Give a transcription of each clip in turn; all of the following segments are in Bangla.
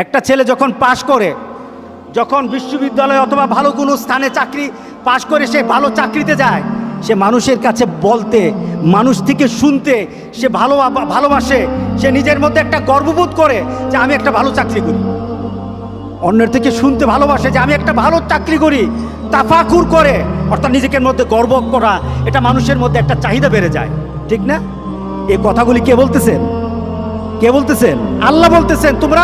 একটা ছেলে যখন পাশ করে, যখন বিশ্ববিদ্যালয় অথবা ভালো কোনো স্থানে চাকরি পাশ করে সে ভালো চাকরিতে যায়, সে মানুষের কাছে বলতে, মানুষ থেকে শুনতে সে ভালোবাসে। সে নিজের মধ্যে একটা গর্ববোধ করে যে আমি একটা ভালো চাকরি করি। অন্যের থেকে শুনতে ভালোবাসে যে আমি একটা ভালো চাকরি করি, তাফাকুর করে, অর্থাৎ নিজের মধ্যে গর্ব করা। এটা মানুষের মধ্যে একটা চাহিদা বেড়ে যায়, ঠিক না? এই কথাগুলি কে বলতেছেন? কে বলতেছেন? আল্লাহ বলতেছেন তোমরা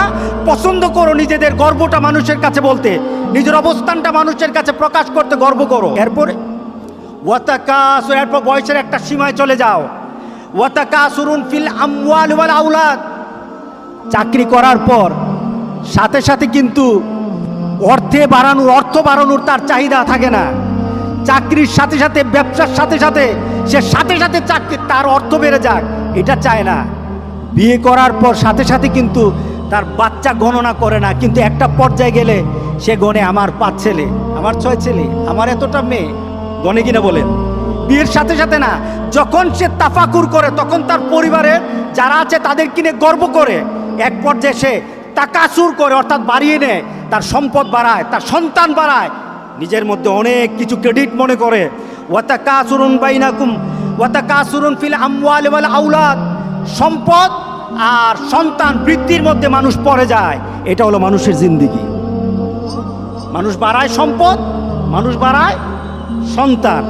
পছন্দ করো নিজেদের গর্বটা মানুষের কাছে বলতে, নিজের অবস্থানটা মানুষের কাছে প্রকাশ করতে গর্ব করো। এরপরে ওয়াতাকাসুর, এরপর বয়সের একটা সীমায় চলে যাও। ওয়াতাকাসুরুন ফিল আমওয়াল ওয়াল আওলাদ, চাকরি করার পর সাথে সাথে কিন্তু অর্থ বাড়ানোর তার চাহিদা থাকে না। চাকরির সাথে সাথে, ব্যবসার সাথে সাথে সে সাথে সাথে চাকরি, তার অর্থ বেড়ে যাক, এটা চায় না। বিয়ে করার পর সাথে সাথে কিন্তু তার বাচ্চা গণনা করে না, কিন্তু একটা পর্যায়ে গেলে সে গণে আমার 5 ছেলে, আমার 6 ছেলে, আমার এতটা মেয়ে, গণে কিনা বলেন? বিয়ের সাথে সাথে না, যখন সে তাফাকুর করে তখন তার পরিবারের যারা আছে তাদের কিনে গর্ব করে। এক পর্যায়ে সে তাকাসুর করে, অর্থাৎ বাড়িয়ে নেয়, তার সম্পদ বাড়ায়, তার সন্তান বাড়ায়, নিজের মধ্যে অনেক কিছু ক্রেডিট মনে করে। ওয়াতাকাসুরুন বাইনাকুম ওয়াতাকাসুরুন ফিল আমওয়াল ওয়াল আওলাদ, সম্পদ আর সন্তান বৃদ্ধির মধ্যে মানুষ পড়ে যায়। এটা হলো মানুষের জিন্দেগি। মানুষ বাড়ায় সম্পদ, মানুষ বাড়ায় সন্তান,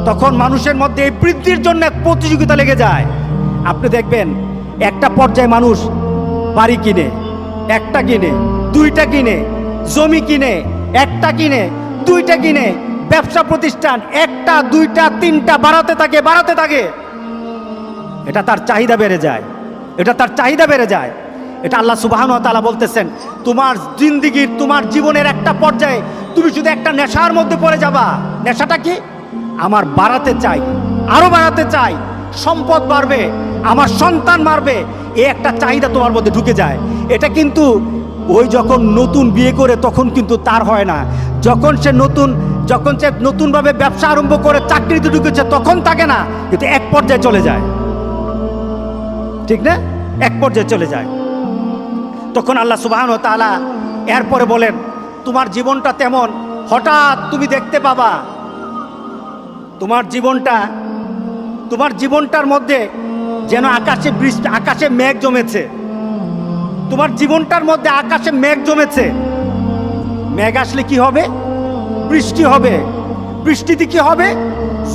তখন মানুষের মধ্যে এই বৃদ্ধির জন্য এক প্রতিযোগিতা লেগে যায়। আপনি দেখবেন একটা পর্যায়ে মানুষ বাড়ি কিনে, একটা কিনে, দুইটা কিনে, জমি কিনে, একটা কিনে, দুইটা কিনে, ব্যবসা প্রতিষ্ঠান একটা, দুইটা, তিনটা বাড়াতে থাকে। এটা তার চাহিদা বেড়ে যায়, এটা তার চাহিদা বেড়ে যায়। এটা আল্লাহ সুবহানাহু ওয়া তাআলা বলতেছেন, তোমার জিন্দেগির, তোমার জীবনের একটা পর্যায়ে তুমি শুধু একটা নেশার মধ্যে পড়ে যাবা। নেশাটা কি? আমার বাড়াতে চাই, আরো বাড়াতে চাই, সম্পদ বাড়বে, আমার সন্তান বাড়বে, এই একটা চাহিদা তোমার মধ্যে ঢুকে যায়। এটা কিন্তু ওই যখন নতুন বিয়ে করে তখন কিন্তু তার হয় না। যখন সে নতুনভাবে ব্যবসা আরম্ভ করে চাকরিতে ঢুকেছে তখন থাকে না, কিন্তু এক পর্যায়ে চলে যায়, ঠিক না? এক পর্যায়ে চলে যায়। তখন আল্লাহ সুবহানাহু ওয়া তাআলা এরপরে বলেন, তোমার জীবনটা তেমন, হঠাৎ তুমি দেখতে পাবা তোমার জীবনটার মধ্যে যেন আকাশে মেঘ জমেছে। তোমার জীবনটার মধ্যে আকাশে মেঘ জমেছে। মেঘ আসলে কি হবে? বৃষ্টি হবে। বৃষ্টিতে কি হবে?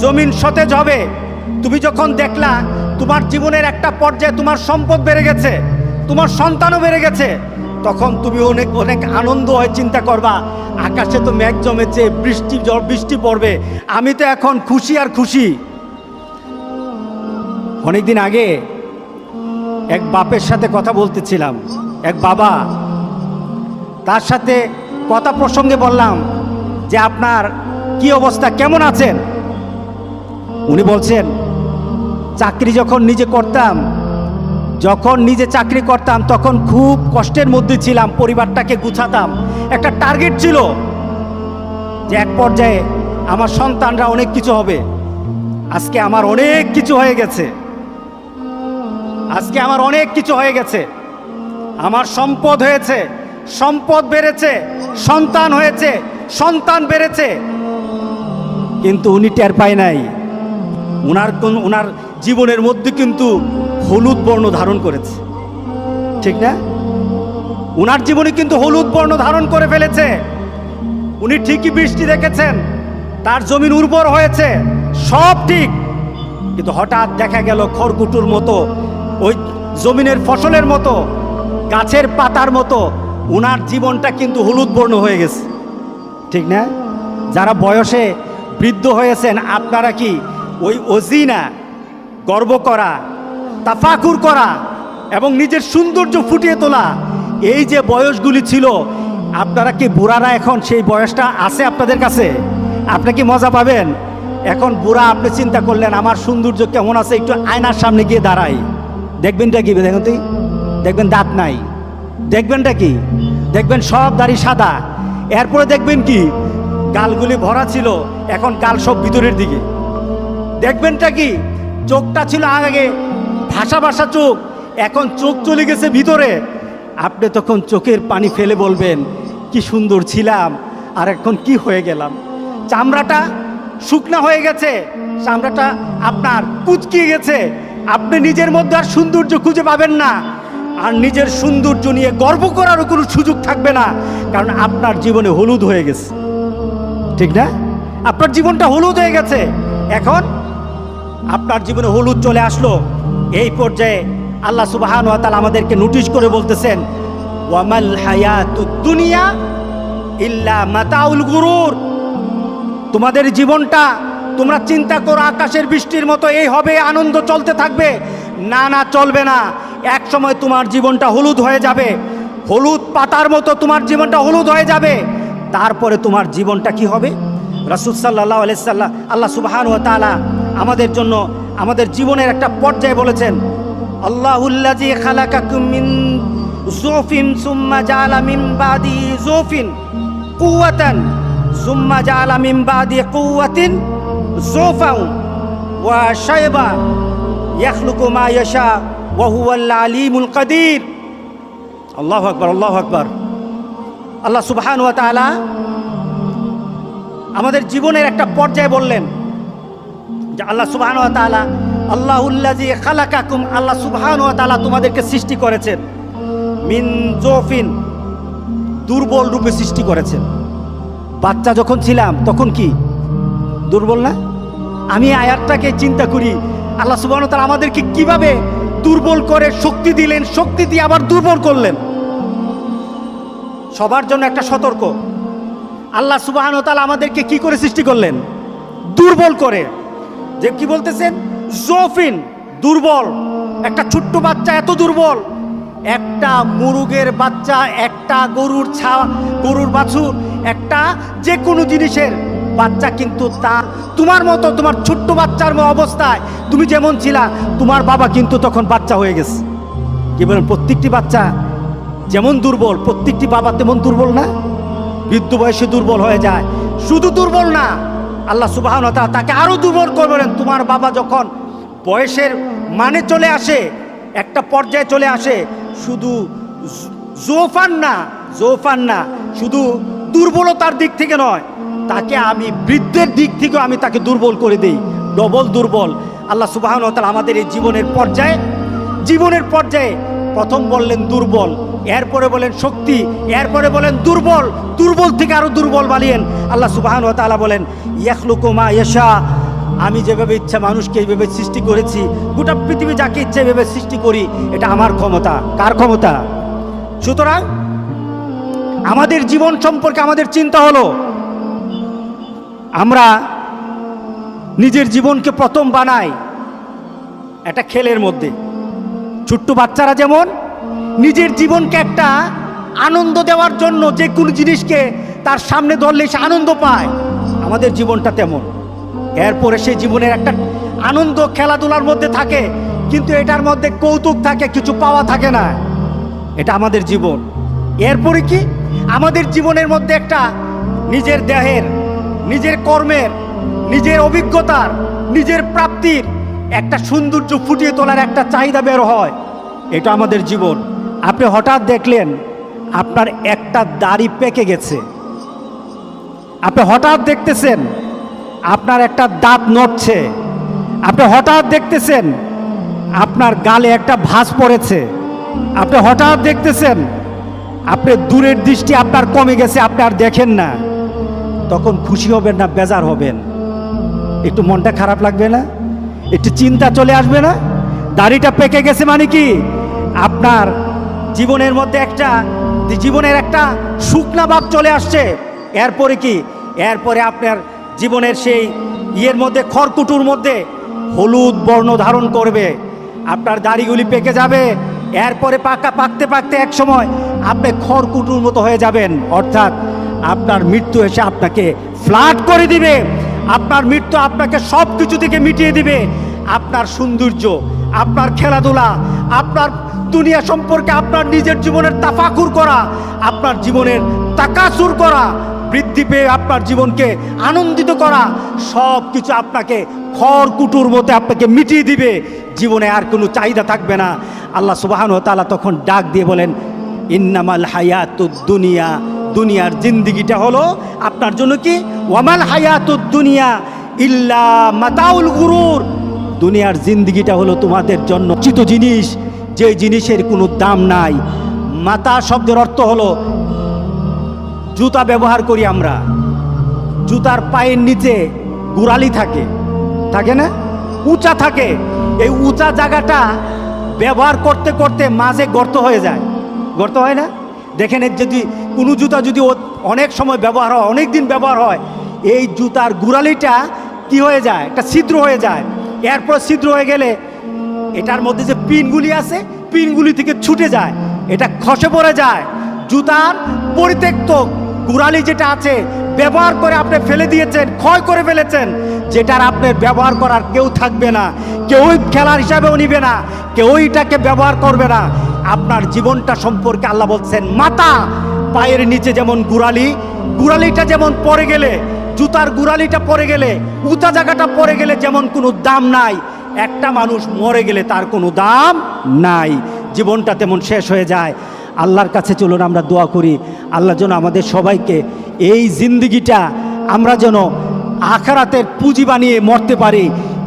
জমিন সতেজ হবে। তুমি যখন দেখলা তোমার জীবনের একটা পর্যায়ে তোমার সম্পদ বেড়ে গেছে, তোমার সন্তানও বেড়ে গেছে, তখন তুমি অনেক অনেক আনন্দ হয়, চিন্তা করবা আকাশে তো মেঘ জমেছে, বৃষ্টি পড়বে, আমি তো এখন খুশি আর খুশি। অনেকদিন আগে এক বাপের সাথে কথা বলতেছিলাম, এক বাবা, তার সাথে কথা প্রসঙ্গে বললাম যে আপনার কি অবস্থা, কেমন আছেন? উনি বলছেন, চাকরি যখন নিজে চাকরি করতাম তখন খুব কষ্টের মধ্যে ছিলাম, পরিবারটাকে গুছাতাম, একটা টার্গেট ছিল যে এক পর্যায়ে আমার সন্তানরা অনেক কিছু হবে। আজকে আমার অনেক কিছু হয়ে গেছে, আমার সম্পদ হয়েছে, সম্পদ বেড়েছে, সন্তান হয়েছে, সন্তান বেড়েছে, কিন্তু উনি টের পায় নাই উনার জীবনের মধ্যে কিন্তু হলুদ বর্ণ ধারণ করেছে, ঠিক না? উনার জীবনে কিন্তু হলুদ বর্ণ ধারণ করে ফেলেছে। উনি ঠিকই বৃষ্টি দেখেছেন, তার জমিন উর্বর হয়েছে, সব ঠিক, কিন্তু হঠাৎ দেখা গেল খড়কুটোর মতো, ওই জমিনের ফসলের মতো, গাছের পাতার মতো উনার জীবনটা কিন্তু হলুদ বর্ণ হয়ে গেছে, ঠিক না? যারা বয়সে বৃদ্ধ হয়েছেন আপনারা কি ওই অজিনা, গর্ব করা, তাফাকুর করা এবং নিজের সৌন্দর্য ফুটিয়ে তোলা, এই যে বয়সগুলি ছিল, আপনারা কি বুড়ারা এখন সেই বয়সটা আছে আপনাদের কাছে? আপনি কি মজা পাবেন? এখন বুড়া আপনি চিন্তা করলেন আমার সৌন্দর্য কেমন আছে, একটু আয়নার সামনে গিয়ে দাঁড়াই, দেখবেনটা কি? দেখবেন দাঁত নাই, দেখবেনটা কি? দেখবেন সব দাড়ি সাদা, এরপরে দেখবেন কি গালগুলি ভরা ছিল, এখন গাল সব ভিতরের দিকে। দেখবেনটা কি? চোখটা ছিল আগে ভাষা চোখ, এখন চোখ চলে গেছে ভিতরে, আপনি তখন চোখের পানি ফেলে বলবেন, কি সুন্দর ছিলাম আর এখন কি হয়ে গেলাম। চামড়াটা শুকনা হয়ে গেছে, চামড়াটা আপনার কুচকিয়ে গেছে, আপনি নিজের মধ্যে আর সৌন্দর্য খুঁজে পাবেন না, আর নিজের সৌন্দর্য নিয়ে গর্ব করারও কোনো সুযোগ থাকবে না, কারণ আপনার জীবনে হলুদ হয়ে গেছে, ঠিক না? আপনার জীবনটা হলুদ হয়ে গেছে। এখন আপনার জীবনে হলুদ চলে আসলো, এই পর্যায়ে আল্লাহ সুবহানাহু ওয়া তাআলা আমাদেরকে নোটিশ করে বলতেছেন, ওয়ামাল হায়াতুদ দুনিয়া ইল্লা মাতাউল গুরুর। তোমাদের জীবনটা তোমরা চিন্তা করো আকাশের বৃষ্টির মতো এই হবে, আনন্দ চলতে থাকবে, না না, চলবে না। এক সময় তোমার জীবনটা হলুদ হয়ে যাবে, হলুদ পাতার মতো তোমার জীবনটা হলুদ হয়ে যাবে। তারপরে তোমার জীবনটা কি হবে? রাসূল সাল্লাল্লাহু আলাইহি সাল্লাম, আল্লাহ সুবহানাহু ওয়া তাআলা আমাদের জন্য আমাদের জীবনের একটা পর্যায়ে বলেছেন, আল্লাহুল্লাযী খালাকাকুম মিন যুফিন সুম্মা জাআলা মিন বাদি যুফিন কুওয়াতান সুম্মা জাআলা মিন বাদি কুওয়াতিন যুফান ওয়া শায়বা ইয়াখলুকু মা ইয়াশা ওয়া হুয়াল আলিমুল কাদির। আল্লাহু আকবার, আল্লাহু আকবার। আল্লাহ সুবহানাহু ওয়া তাআলা আমাদের জীবনের একটা পর্যায়ে বললেন যে আল্লাহ সুবহানাহু ওয়া তাআলা, আল্লাহুল্লাযী খালাকাকুম, আল্লাহ সুবহানাহু ওয়া তাআলা তোমাদেরকে সৃষ্টি করেছেন, মিন যুফিন, দুর্বল রূপে সৃষ্টি করেছেন। বাচ্চা যখন ছিলাম তখন কি দুর্বল না? আমি আয়াতটাকে চিন্তা করি, আল্লাহ সুবহানাহু ওয়া তাআলা আমাদেরকে কিভাবে দুর্বল করে শক্তি দিলেন, শক্তি দিয়ে আবার দুর্বল করলেন। সবার জন্য একটা সতর্ক, আল্লাহ সুবহানাহু ওয়া তাআলা আমাদেরকে কি করে সৃষ্টি করলেন? দুর্বল করে। যে কি বলতেছেন? যৌফিন, দুর্বল। একটা ছোট্ট বাচ্চা এত দুর্বল, একটা মুরগের বাচ্চা, একটা গরুর বাছুর, একটা যে কোনো জিনিসের বাচ্চা কিন্তু তোমার মতো, তোমার ছোট্ট বাচ্চার অবস্থায় তুমি যেমন ছিলা, তোমার বাবা কিন্তু তখন বাচ্চা হয়ে গেছে। কি বলেন? প্রত্যেকটি বাচ্চা যেমন দুর্বল, প্রত্যেকটি বাবা তেমন দুর্বল না? বৃদ্ধ বয়সে দুর্বল হয়ে যায়। শুধু দুর্বল না, আল্লাহ সুবহানাহু ওয়া তাআলা তাকে আরো দুর্বল করবেন। তোমার বাবা যখন বয়সের মানে চলে আসে, একটা পর্যায়ে চলে আসে, শুধু জোফান না, শুধু দুর্বলতার দিক থেকে নয়, তাকে আমি বৃদ্ধের দিক থেকেও আমি তাকে দুর্বল করে দেই, ডবল দুর্বল। আল্লাহ সুবহানাহু ওয়া তাআলা আমাদের এই জীবনের পর্যায়ে প্রথম বললেন দুর্বল, এরপরে বলেন শক্তি, এরপরে বলেন দুর্বল থেকে আরো দুর্বল বানিয়েন। আল্লাহ সুবহানাহু ওয়া তাআলা বলেন, ইয়াখলুকু মা ইয়াশা, আমি যেভাবে ইচ্ছা মানুষকে এইভাবে সৃষ্টি করেছি, গোটা পৃথিবী যাকে ইচ্ছে এইভাবে সৃষ্টি করি, এটা আমার ক্ষমতা। কার ক্ষমতা? সুতরাং আমাদের জীবন সম্পর্কে আমাদের চিন্তা হলো, আমরা নিজের জীবনকে প্রথম বানাই একটা খেলের মধ্যে। ছোট্ট বাচ্চারা যেমন নিজের জীবনকে একটা আনন্দ দেওয়ার জন্য যে কোনো জিনিসকে তার সামনে ধরলে সে আনন্দ পায়, আমাদের জীবনটা তেমন। এরপরে সেই জীবনের একটা আনন্দ খেলাধুলার মধ্যে থাকে, কিন্তু এটার মধ্যে কৌতুক থাকে, কিছু পাওয়া থাকে না। এটা আমাদের জীবন। এরপরে কি আমাদের জীবনের মধ্যে একটা নিজের দেহের, নিজের কর্মের, নিজের অভিজ্ঞতার, নিজের প্রাপ্তির একটা সৌন্দর্য ফুটিয়ে তোলার একটা চাহিদা বের হয়। এটা আমাদের জীবন। আপনি হঠাৎ দেখলেন আপনার একটা দাড়ি পেকে গেছে, আপনি হঠাৎ দেখতেছেন আপনার একটা দাঁত নড়ছে, আপনি হঠাৎ দেখতেছেন আপনার গালে একটা ভাঁজ পড়েছে, আপনি হঠাৎ দেখতেছেন আপনি দূরের দৃষ্টি আপনার কমে গেছে, আপনি আর দেখেন না। তখন খুশি হবেন না বেজার হবেন? একটু মনটা খারাপ লাগবে না? একটু চিন্তা চলে আসবে না? দাড়িটা পেকে গেছে মানে কি আপনার জীবনের মধ্যে জীবনের একটা শুকনা ভাব চলে আসছে। এরপরে কি? এরপরে আপনার জীবনের সেই মধ্যে, খড়কুটোর মধ্যে হলুদ বর্ণ ধারণ করবে, আপনার দাড়িগুলি পেকে যাবে। এরপরে পাকতে পাকতে এক সময় আপনি খড়কুটোর মতো হয়ে যাবেন, অর্থাৎ আপনার মৃত্যু এসে আপনাকে ফ্ল্যাট করে দিবে। আপনার মৃত্যু আপনাকে সব কিছু থেকে মিটিয়ে দিবে। আপনার সৌন্দর্য, আপনার খেলাধুলা, আপনার দুনিয়া সম্পর্কে আপনার নিজের জীবনের তাফাকুর করা, আপনার জীবনের তাকাসুর করা, বৃদ্ধি পেয়ে আপনার জীবনকে আনন্দিত করা, সব কিছু আপনাকে খড়কুটোর মতো আপনাকে মিটিয়ে দিবে। জীবনে আর কোনো চাহিদা থাকবে না। আল্লাহ সুবহানাহু ওয়া তাআলা তখন ডাক দিয়ে বলেন, ইন্নামাল হায়াতুদ দুনিয়া, দুনিয়ার জিন্দিগিটা হলো আপনার জন্য কি, ওয়ামাল হায়াতুদ দুনিয়া ইল্লা মাতাউল গুরুর, দুনিয়ার জিন্দিগিটা হলো তোমাদের জন্য চিত জিনিস, যে জিনিসের কোনো দাম নাই। মাতা শব্দের অর্থ হলো জুতা ব্যবহার করি আমরা, জুতার পায়ের নিচে গোড়ালি থাকে, থাকে না, উঁচা থাকে। এই উঁচা জায়গাটা ব্যবহার করতে করতে মাঝে গর্ত হয়ে যায়, গর্ত হয় না? দেখেন, এর যদি কোনো জুতা যদি অনেক সময় ব্যবহার হয়, অনেক দিন ব্যবহার হয়, এই জুতার গোড়ালিটা কি হয়ে যায়, একটা ছিদ্র হয়ে যায়। এরপর ছিদ্র হয়ে গেলে এটার মধ্যে যে পিনগুলি আছে, পিনগুলি থেকে ছুটে যায়, এটা খসে পড়ে যায়। জুতার পরিত্যক্ত গোড়ালি যেটা আছে, ব্যবহার করে আপনি ফেলে দিয়েছেন, ক্ষয় করে ফেলেছেন, যেটার আপনার ব্যবহার করার কেউ থাকবে না, কেউই খেলার হিসাবেও নিবে না, কেউই এটাকে ব্যবহার করবে না। আপনার জীবনটা সম্পর্কে আল্লাহ বলছেন, মাথা পায়ের নিচে যেমন গোড়ালি, গোড়ালিটা যেমন পড়ে গেলে, জুতার গোড়ালিটা পড়ে গেলে, উঁচা জায়গাটা পড়ে গেলে যেমন কোনো দাম নাই, একটা মানুষ মরে গেলে তার কোনো দাম নাই, জীবনটা তেমন শেষ হয়ে যায়। আল্লাহর কাছে চলুন আমরা দোয়া করি, আল্লাহ যেন আমাদের সবাইকে এই জিন্দিগিটা আমরা যেন আখিরাতের পুঁজি বানিয়ে মরতে পারি,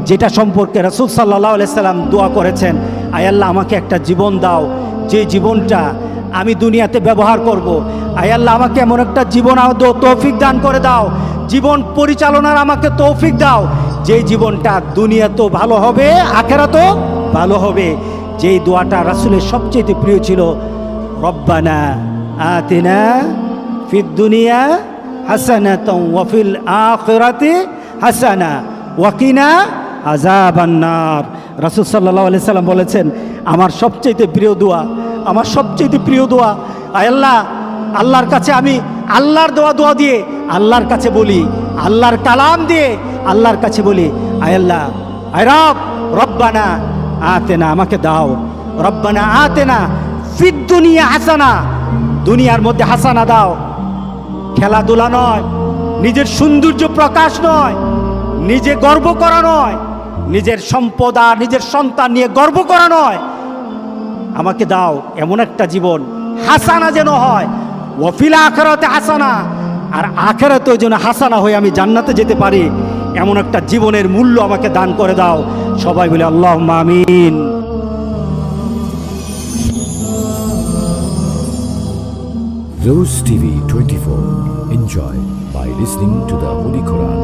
যেটা সম্পর্কে রাসূল সাল্লাল্লাহু আলাইহি সাল্লাম দোয়া করেছেন, আয় আল্লাহ আমাকে একটা জীবন দাও, যে জীবনটা আমি দুনিয়াতে ব্যবহার করব। আয় আল্লাহ আমাকে এমন একটা জীবন তৌফিক দান করে দাও, জীবন পরিচালনার আমাকে তৌফিক দাও, যেই জীবনটা দুনিয়া তো ভালো হবে, আখিরাতও ভালো হবে। যেই দোয়াটা রাসূলের সবচেয়ে প্রিয় ছিল, রব্বানা আতিনা ফিদ দুনিয়া হাসানাতাও ওয়া ফিল আখিরাতি হাসানা ওয়া কিনা আযাবান নার। রাসূল সাল্লাল্লাহু আলাইহি সাল্লাম বলেছেন, আমার সবচেয়ে প্রিয় দোয়া, আমার সবচেয়ে প্রিয় দোয়া, আয় আল্লাহ, আল্লাহর কাছে আমি আল্লাহর দোয়া দিয়ে আল্লাহর কাছে বলি, আল্লাহর কালাম দিয়ে আল্লাহর কাছে বলি, আয় আল্লাহ, আয় রব, রব্বানা আতেনা, আমাকে দাও, রব্বানা আতেনা ফিদ দুনিয়া হাসানা, দুনিয়ার মধ্যে হাসানা দাও। খেলাধুলা নয়, নিজের সৌন্দর্য প্রকাশ নয়, নিজে গর্ব করা নয়, নিজের সম্পদ আর নিজের সন্তান নিয়ে গর্ব করা নয়, আমাকে দাও এমন একটা জীবন, হাসানা যেন হয়, ওয়াফিল আখিরাতে হাসানা, আর আখিরাতেও যেন হাসানা হয়ে আমি জান্নাতে যেতে পারি, এমন একটা জীবনের মূল্য আমাকে দান করে দাও। সবাই বলে আল্লাহুম্মা আমিন। Rose TV 24. Enjoy by listening to the Holy Quran.